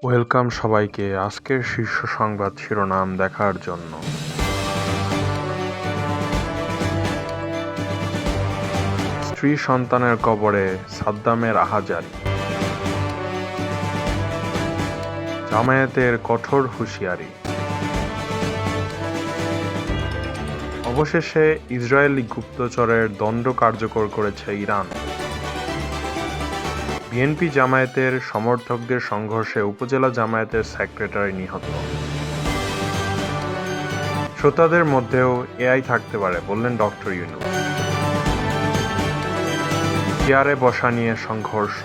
Welcome সবাইকে আজকের শীর্ষ সংবাদ শিরোনাম দেখার জন্য। স্ত্রী সন্তানের কবরে সাদ্দামের আহাজারি, জামায়াতের কঠোর হুঁশিয়ারি, অবশেষে ইসরায়েলি গুপ্তচরের দণ্ড কার্যকর করেছে ইরান। বিএনপি জামায়াতের সমর্থকদের সংঘর্ষে উপজেলা জামায়াতের সেক্রেটারি নিহত। শ্রোতাদের মধ্যেও এআই থাকতে পারে বললেন ডক্টর ইউনূস। চেয়ারে বসা নিয়ে সংঘর্ষ,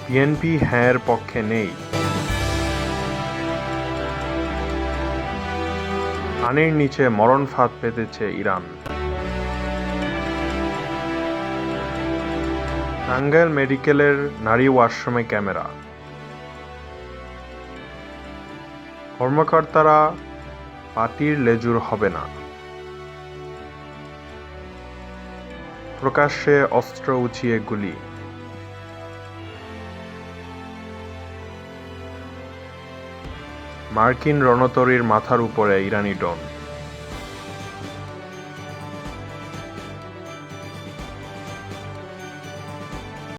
বিএনপি হ্যাঁর পক্ষে নেই। পানির নিচে মরণ ফাঁদ পেতেছে ইরান। টাঙ্গাইল মেডিকেলের নারী ওয়াশরুমে ক্যামেরা, কর্মকর্তারা পাটির লেজুর হবে না। প্রকাশ্যে অস্ত্র উঁচিয়ে গুলি, মার্কিন রণতরীর মাথার উপরে ইরানি ড্রোন।